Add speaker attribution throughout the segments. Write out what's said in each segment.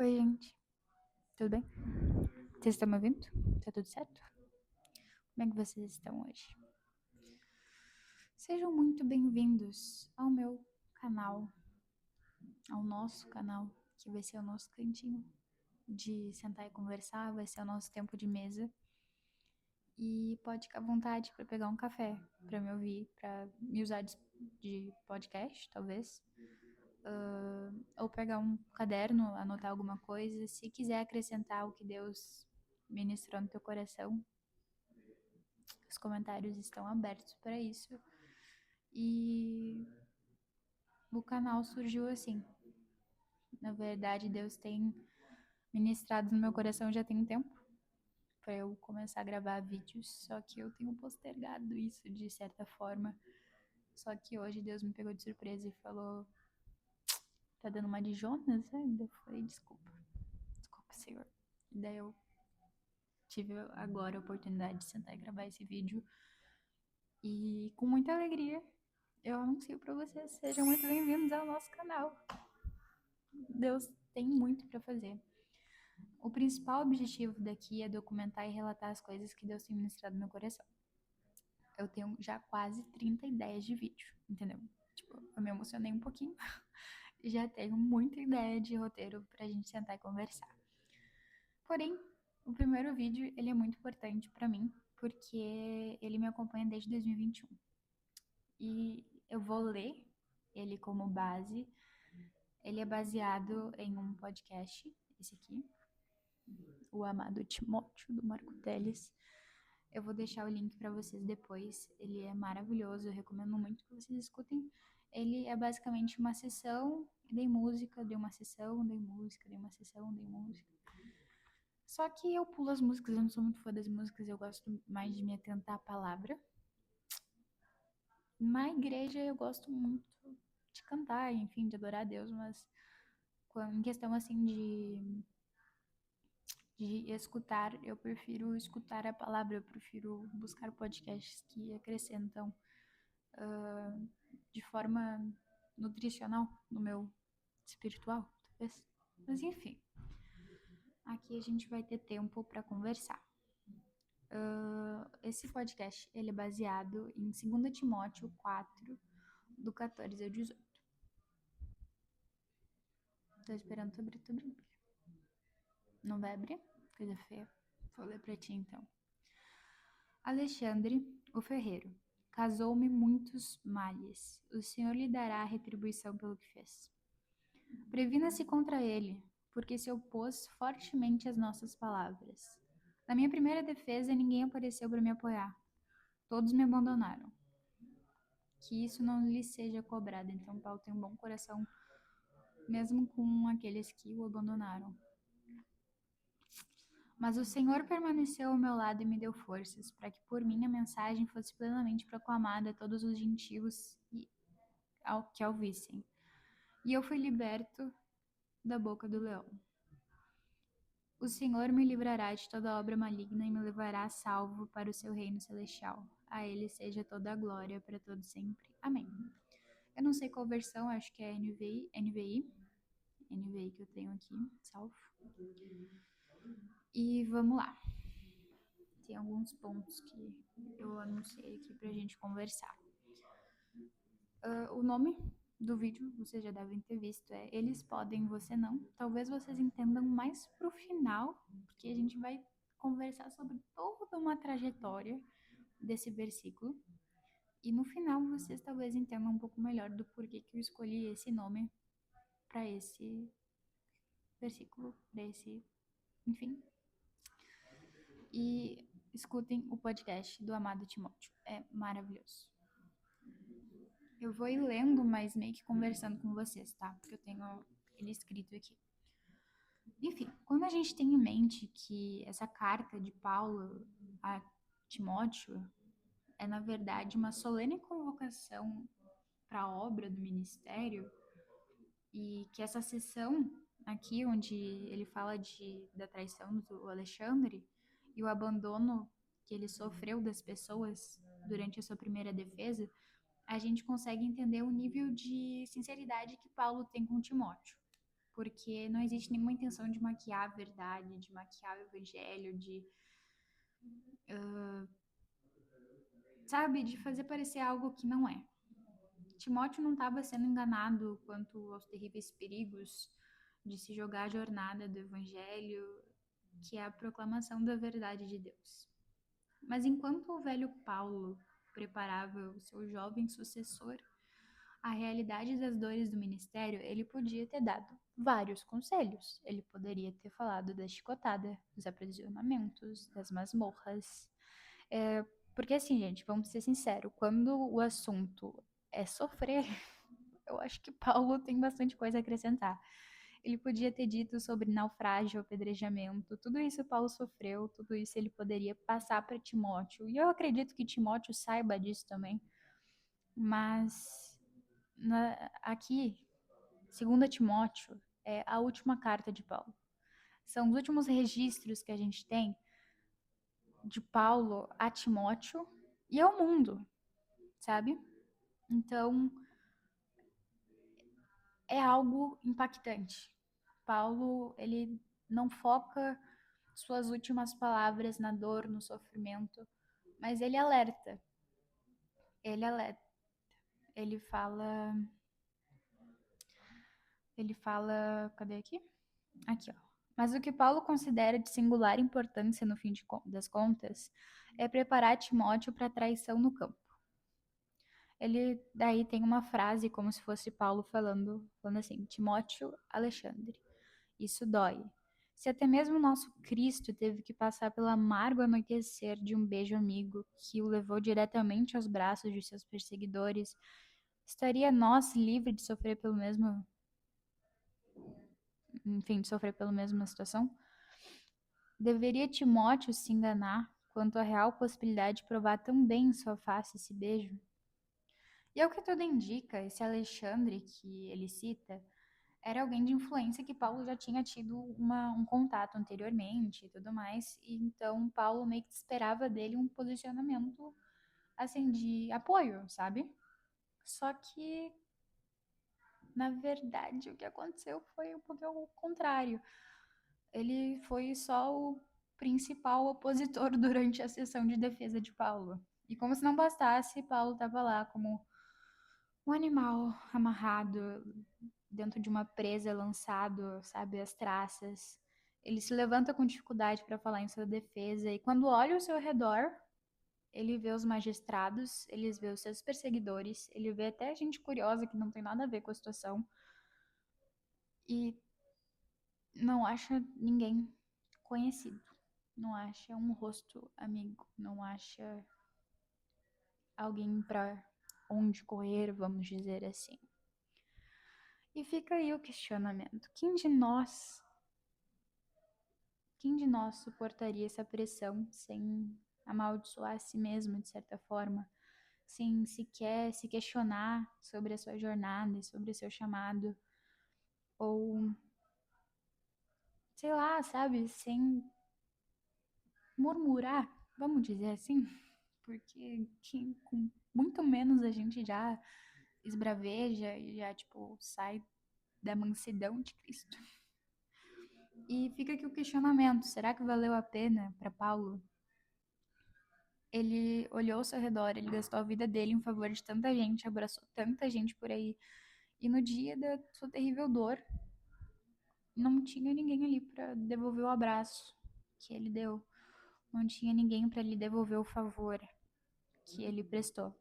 Speaker 1: Oi, gente. Tudo bem? Vocês estão me ouvindo? Tá tudo certo? Como é que vocês estão hoje? Sejam muito bem-vindos ao meu canal, ao nosso canal, que vai ser o nosso cantinho de sentar e conversar, vai ser o nosso tempo de mesa. E pode ficar à vontade para pegar um café, para me ouvir, para me usar de podcast, talvez. Ou pegar um caderno, anotar alguma coisa. Se quiser acrescentar o que Deus ministrou no teu coração, os comentários estão abertos para isso. E o canal surgiu assim. Na verdade, Deus tem ministrado no meu coração já tem um tempo para eu começar a gravar vídeos, só que eu tenho postergado isso de certa forma. Só que hoje Deus me pegou de surpresa e falou: tá dando uma de Jonas, né? Eu falei: desculpa, Senhor. E daí eu tive agora a oportunidade de sentar e gravar esse vídeo. E com muita alegria eu anuncio para vocês: sejam muito bem-vindos ao nosso canal. Deus tem muito para fazer. O principal objetivo daqui é documentar e relatar as coisas que Deus tem ministrado no meu coração. Eu tenho já quase 30 ideias de vídeo, entendeu? Tipo, eu me emocionei um pouquinho. Já tenho muita ideia de roteiro pra gente sentar e conversar. Porém, o primeiro vídeo, ele é muito importante pra mim, porque ele me acompanha desde 2021. E eu vou ler ele como base. Ele é baseado em um podcast, esse aqui, O Amado Timóteo, do Marco Teles. Eu vou deixar o link para vocês depois. Ele é maravilhoso, eu recomendo muito que vocês escutem. Ele é basicamente uma sessão, dei música, dei uma sessão, dei música, dei uma sessão, dei música. Só que eu pulo as músicas, eu não sou muito fã das músicas, eu gosto mais de me atentar à palavra. Na igreja eu gosto muito de cantar, enfim, de adorar a Deus, mas em questão assim de escutar, eu prefiro escutar a palavra, eu prefiro buscar podcasts que acrescentam de forma nutricional no meu espiritual, talvez. Mas enfim, aqui a gente vai ter tempo para conversar. Esse podcast ele é baseado em 2 Timóteo 4, do 14 ao 18. Tô esperando tu abrir tua Bíblia. Não vai abrir? Coisa feia. Vou ler pra ti então. Alexandre, o ferreiro, causou-me muitos males. O Senhor lhe dará a retribuição pelo que fez. Previna-se contra ele, porque se opôs fortemente às nossas palavras. Na minha primeira defesa, ninguém apareceu para me apoiar. Todos me abandonaram. Que isso não lhe seja cobrado. Então, Paulo tem um bom coração, mesmo com aqueles que o abandonaram. Mas o Senhor permaneceu ao meu lado e me deu forças, para que por mim a mensagem fosse plenamente proclamada a todos os gentios que a ouvissem. E eu fui liberto da boca do leão. O Senhor me livrará de toda obra maligna e me levará salvo para o seu reino celestial. A ele seja toda a glória para todo sempre. Amém. Eu não sei qual versão, acho que é NVI que eu tenho aqui, salvo. E vamos lá. Tem alguns pontos que eu anunciei aqui pra gente conversar. O nome do vídeo, vocês já devem ter visto, é Eles Podem, Você Não. Talvez vocês entendam mais pro final, porque a gente vai conversar sobre toda uma trajetória desse versículo. E no final vocês talvez entendam um pouco melhor do porquê que eu escolhi esse nome para esse versículo, para esse, enfim. E escutem o podcast do Amado Timóteo, é maravilhoso. Eu vou ir lendo, mas meio que conversando com vocês, tá? Porque eu tenho ele escrito aqui. Enfim, quando a gente tem em mente que essa carta de Paulo a Timóteo é, na verdade, uma solene convocação para a obra do ministério, e que essa sessão aqui, onde ele fala da traição do Alexandre e o abandono que ele sofreu das pessoas durante a sua primeira defesa, a gente consegue entender o nível de sinceridade que Paulo tem com Timóteo. porque não existe nenhuma intenção de maquiar a verdade, de maquiar o evangelho, de, sabe, de fazer parecer algo que não é. Timóteo não estava sendo enganado quanto aos terríveis perigos de se jogar a jornada do evangelho, que é a proclamação da verdade de Deus. Mas enquanto o velho Paulo preparava o seu jovem sucessor à realidade das dores do ministério, ele podia ter dado vários conselhos. Ele poderia ter falado da chicotada, dos aprisionamentos, das masmorras. Porque assim, gente, vamos ser sinceros, quando o assunto é sofrer, eu acho que Paulo tem bastante coisa a acrescentar. Ele podia ter dito sobre naufrágio, apedrejamento, tudo isso Paulo sofreu, tudo isso ele poderia passar para Timóteo. E eu acredito que Timóteo saiba disso também. Mas aqui, 2 Timóteo é a última carta de Paulo. São os últimos registros que a gente tem de Paulo a Timóteo e ao mundo, sabe? Então, é algo impactante. Paulo, ele não foca suas últimas palavras na dor, no sofrimento, mas ele alerta. Ele alerta. Ele fala, cadê aqui? Aqui, ó. Mas o que Paulo considera de singular importância no fim das contas é preparar Timóteo para a traição no campo. Ele daí tem uma frase como se fosse Paulo falando assim: Timóteo Alexandre, isso dói. Se até mesmo o nosso Cristo teve que passar pelo amargo anoitecer de um beijo amigo que o levou diretamente aos braços de seus perseguidores, estaria nós livre de sofrer pelo mesmo, enfim, de sofrer pela mesma situação? Deveria Timóteo se enganar quanto à real possibilidade de provar também em sua face esse beijo? E ao que tudo indica, esse Alexandre que ele cita era alguém de influência que Paulo já tinha tido um contato anteriormente e tudo mais. E então Paulo meio que esperava dele um posicionamento assim de apoio, sabe? Só que na verdade o que aconteceu foi um pouco o contrário. Ele foi só o principal opositor durante a sessão de defesa de Paulo. E como se não bastasse, Paulo estava lá como um animal amarrado dentro de uma presa, lançado, sabe, as traças. Ele se levanta com dificuldade para falar em sua defesa e quando olha ao seu redor, ele vê os magistrados, ele vê os seus perseguidores, ele vê até gente curiosa que não tem nada a ver com a situação e não acha ninguém conhecido, não acha um rosto amigo, não acha alguém para onde correr, vamos dizer assim. E fica aí o questionamento: quem de nós suportaria essa pressão sem amaldiçoar a si mesmo, de certa forma, sem sequer se questionar sobre a sua jornada e sobre o seu chamado, ou sei lá, sabe, sem murmurar, vamos dizer assim, porque com muito menos a gente já esbraveja e já, tipo, sai da mansidão de Cristo. E fica aqui o questionamento: será que valeu a pena para Paulo? Ele olhou ao seu redor, ele gastou a vida dele em favor de tanta gente, abraçou tanta gente por aí. E no dia da sua terrível dor, não tinha ninguém ali para devolver o abraço que ele deu. Não tinha ninguém para lhe devolver o favor que ele prestou.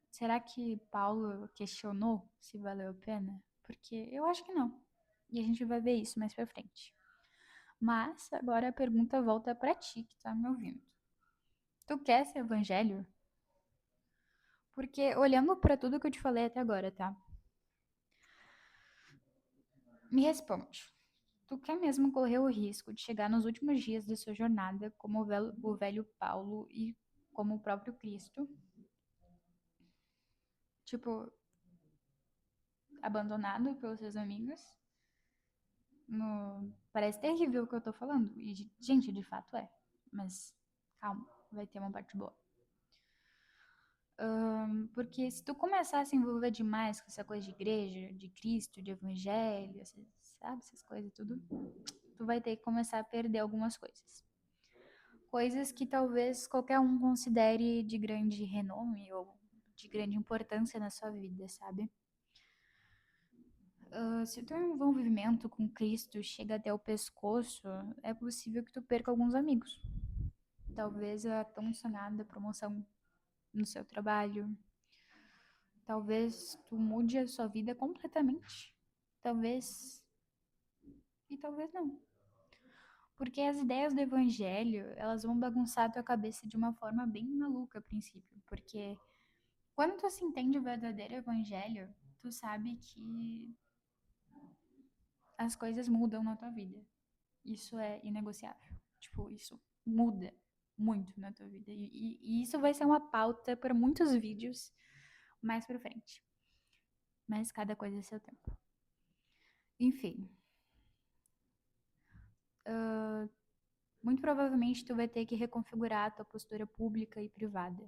Speaker 1: Será que Paulo questionou se valeu a pena? Porque eu acho que não. E a gente vai ver isso mais pra frente. Mas agora a pergunta volta para ti que tá me ouvindo. Tu quer esse evangelho? Porque olhando para tudo que eu te falei até agora, tá? Me responde. Tu quer mesmo correr o risco de chegar nos últimos dias da sua jornada como o velho Paulo e como o próprio Cristo? Tipo, abandonado pelos seus amigos? Parece terrível o que eu tô falando. E, gente, de fato é. Mas calma, vai ter uma parte boa. Porque se tu começar a se envolver demais com essa coisa de igreja, de Cristo, de evangelho, sabe? Essas coisas tudo. Tu vai ter que começar a perder algumas coisas. Coisas que talvez qualquer um considere de grande renome ou de grande importância na sua vida, sabe? Se o teu envolvimento com Cristo chega até o pescoço, é possível que tu perca alguns amigos. Talvez a tão sonhada promoção no seu trabalho. Talvez tu mude a sua vida completamente. Talvez. E talvez não. Porque as ideias do evangelho, elas vão bagunçar a tua cabeça de uma forma bem maluca a princípio. Porque quando tu se entende o verdadeiro evangelho, tu sabe que as coisas mudam na tua vida. Isso é inegociável. Tipo, isso muda muito na tua vida. E isso vai ser uma pauta para muitos vídeos mais pra frente. Mas cada coisa é seu tempo. Enfim. Muito provavelmente tu vai ter que reconfigurar a tua postura pública e privada.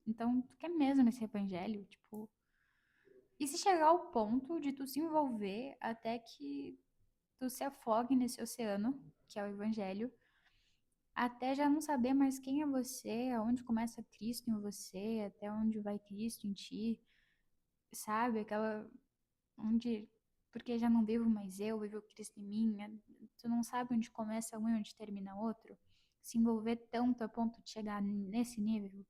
Speaker 1: Então, tu quer mesmo esse evangelho? Tipo. E se chegar ao ponto de tu se envolver até que tu se afogue nesse oceano, que é o evangelho, até já não saber mais quem é você, aonde começa Cristo em você, até onde vai Cristo em ti, sabe? Aquela onde porque já não vivo mais eu, vivo Cristo em mim, tu não sabe onde começa um e onde termina outro, se envolver tanto a ponto de chegar nesse nível.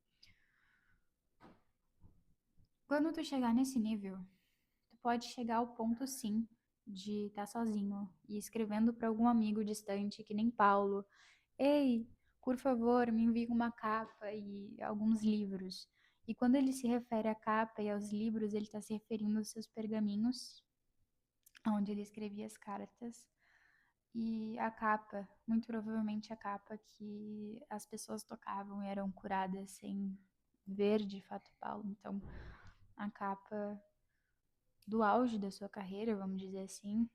Speaker 1: Quando tu chegar nesse nível, tu pode chegar ao ponto sim de estar sozinho e escrevendo para algum amigo distante, que nem Paulo. Ei, por favor, me envie uma capa e alguns livros. E quando ele se refere à capa e aos livros, ele está se referindo aos seus pergaminhos, onde ele escrevia as cartas. E a capa, muito provavelmente a capa que as pessoas tocavam e eram curadas sem ver de fato Paulo. Então, a capa do auge da sua carreira, vamos dizer assim,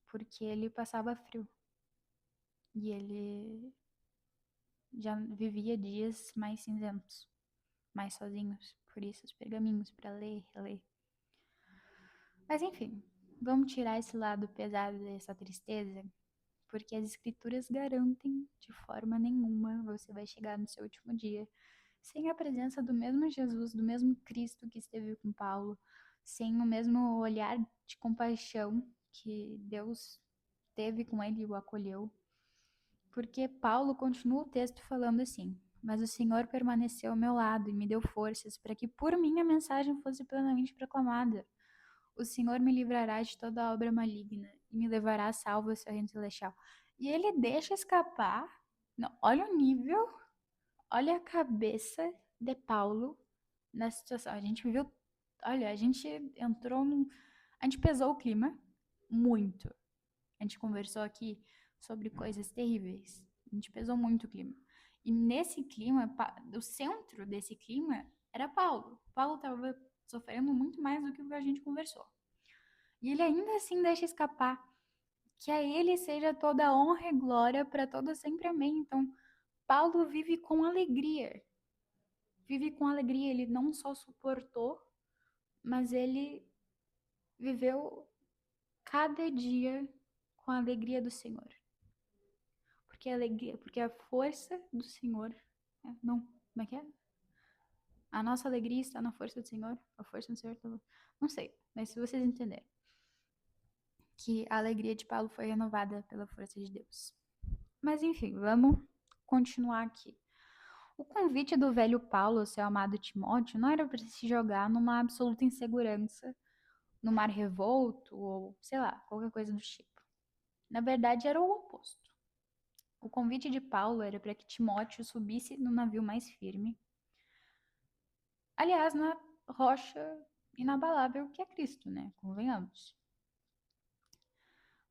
Speaker 1: porque ele passava frio. E ele já vivia dias mais cinzentos, mais sozinhos. Por isso, os pergaminhos para ler, reler. Mas enfim, vamos tirar esse lado pesado dessa tristeza, porque as escrituras garantem de forma nenhuma você vai chegar no seu último dia sem a presença do mesmo Jesus, do mesmo Cristo que esteve com Paulo, sem o mesmo olhar de compaixão que Deus teve com ele e o acolheu. Porque Paulo continua o texto falando assim: mas o Senhor permaneceu ao meu lado e me deu forças para que por mim a mensagem fosse plenamente proclamada. O Senhor me livrará de toda obra maligna e me levará salvo ao seu reino celestial. E ele deixa escapar. Não, olha o nível, olha a cabeça de Paulo na situação. A gente viu, olha, a gente entrou num. A gente pesou o clima muito. A gente conversou aqui sobre coisas terríveis. A gente pesou muito o clima. E nesse clima, o centro desse clima era Paulo. Paulo estava sofrendo muito mais do que o que a gente conversou. E ele ainda assim deixa escapar que a ele seja toda a honra e glória para todo sempre. Amém. Então, Paulo vive com alegria. Vive com alegria. Ele não só suportou, mas ele viveu cada dia com a alegria do Senhor. Porque a alegria, porque a força do Senhor, não, como é que é? A nossa alegria está na força do Senhor, a força do Senhor, não sei, mas se vocês entenderem, que a alegria de Paulo foi renovada pela força de Deus. Mas enfim, vamos continuar aqui. O convite do velho Paulo ao seu amado Timóteo não era para se jogar numa absoluta insegurança, no mar revolto ou, sei lá, qualquer coisa do tipo. Na verdade, era o oposto. O convite de Paulo era para que Timóteo subisse no navio mais firme. Aliás, na rocha inabalável que é Cristo, né? Convenhamos.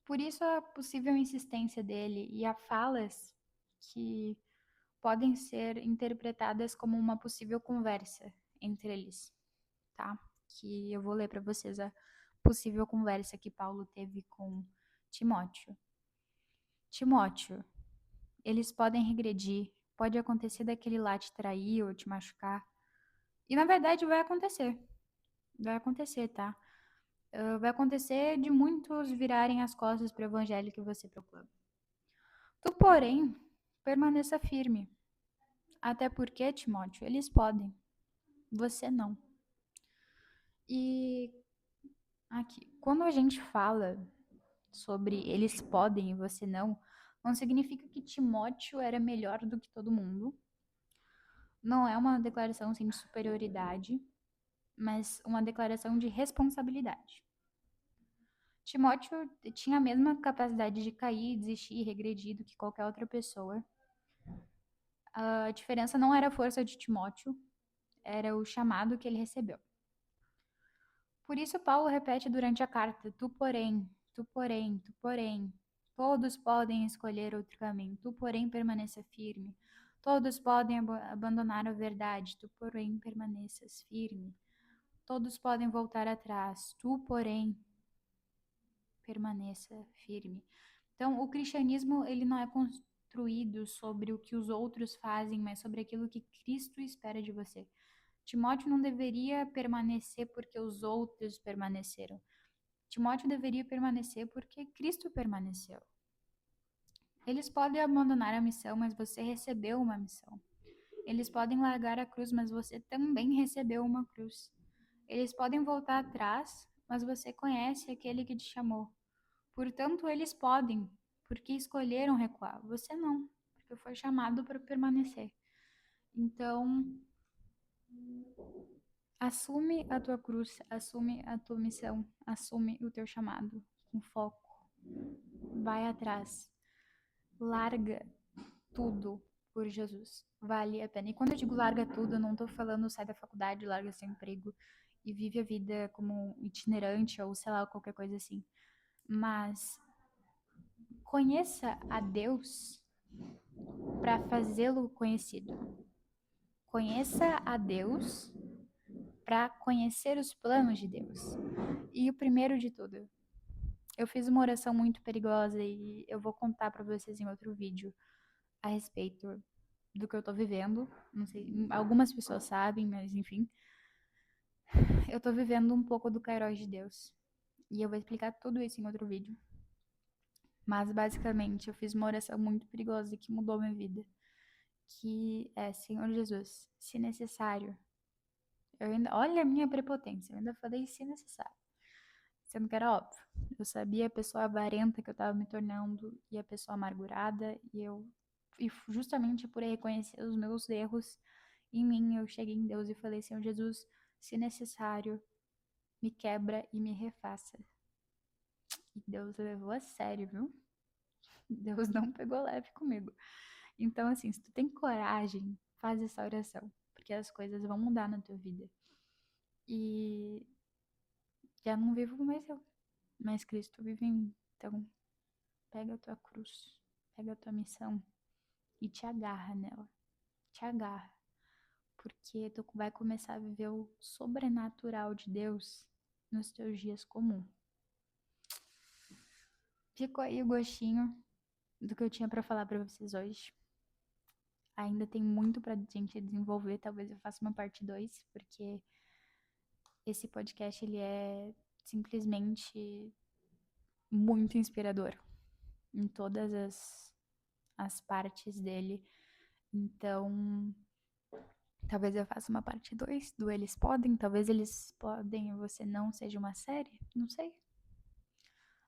Speaker 1: Por isso a possível insistência dele e há falas que podem ser interpretadas como uma possível conversa entre eles, tá? Que eu vou ler para vocês a possível conversa que Paulo teve com Timóteo. Timóteo, eles podem regredir, pode acontecer daquele lá te trair ou te machucar. E na verdade vai acontecer, tá? Vai acontecer de muitos virarem as costas para o evangelho que você proclama. Tu, porém, permaneça firme. Até porque, Timóteo, eles podem, você não. E aqui, quando a gente fala sobre eles podem e você não significa que Timóteo era melhor do que todo mundo. Não é uma declaração assim, de superioridade, mas uma declaração de responsabilidade. Timóteo tinha a mesma capacidade de cair, desistir, regredir do que qualquer outra pessoa. A diferença não era a força de Timóteo, era o chamado que ele recebeu. Por isso, Paulo repete durante a carta: tu, porém, tu, porém, tu, porém. Todos podem escolher outro caminho, tu, porém, permaneça firme. Todos podem abandonar a verdade, tu, porém, permaneças firme. Todos podem voltar atrás, tu, porém, permaneça firme. Então, o cristianismo, ele não é construído sobre o que os outros fazem, mas sobre aquilo que Cristo espera de você. Timóteo não deveria permanecer porque os outros permaneceram. Timóteo deveria permanecer porque Cristo permaneceu. Eles podem abandonar a missão, mas você recebeu uma missão. Eles podem largar a cruz, mas você também recebeu uma cruz. Eles podem voltar atrás, mas você conhece aquele que te chamou. Portanto, eles podem, porque escolheram recuar. Você não, porque foi chamado para permanecer. Então, assume a tua cruz, assume a tua missão, assume o teu chamado com foco. Vai atrás. Larga tudo por Jesus. Vale a pena. E quando eu digo larga tudo, eu não tô falando sai da faculdade, larga seu emprego e vive a vida como itinerante ou sei lá, qualquer coisa assim. Mas conheça a Deus para fazê-lo conhecido. Conheça a Deus para conhecer os planos de Deus. E o primeiro de tudo, eu fiz uma oração muito perigosa e eu vou contar para vocês em outro vídeo a respeito do que eu tô vivendo. Não sei, algumas pessoas sabem, mas enfim. Eu tô vivendo um pouco do Kairos de Deus. E eu vou explicar tudo isso em outro vídeo. Mas basicamente eu fiz uma oração muito perigosa que mudou minha vida. Que é: Senhor Jesus, se necessário. Olha a minha prepotência, eu ainda falei se necessário. Sendo que era óbvio. Eu sabia a pessoa avarenta que eu tava me tornando e a pessoa amargurada. E justamente por reconhecer os meus erros em mim, eu cheguei em Deus e falei: Senhor Jesus, se necessário, me quebra e me refaça. E Deus levou a sério, viu? Deus não pegou leve comigo. Então, assim, se tu tem coragem, faz essa oração, porque as coisas vão mudar na tua vida. E já não vivo mais eu, mas Cristo vive em mim. Então, pega a tua cruz, pega a tua missão e te agarra nela. Te agarra. Porque tu vai começar a viver o sobrenatural de Deus nos teus dias comuns. Ficou aí o gostinho do que eu tinha pra falar pra vocês hoje. Ainda tem muito pra gente desenvolver, talvez eu faça uma parte 2, porque esse podcast ele é simplesmente muito inspirador em todas as partes dele. Então, talvez eu faça uma parte 2 do Eles Podem, talvez Eles Podem e Você Não seja uma série, não sei.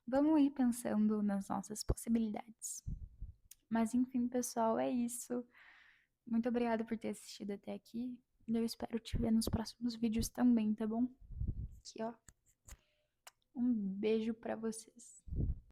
Speaker 1: Vamos ir pensando nas nossas possibilidades. Mas enfim, pessoal, é isso. Muito obrigada por ter assistido até aqui. Eu espero te ver nos próximos vídeos também, tá bom? Aqui, ó. Um beijo pra vocês.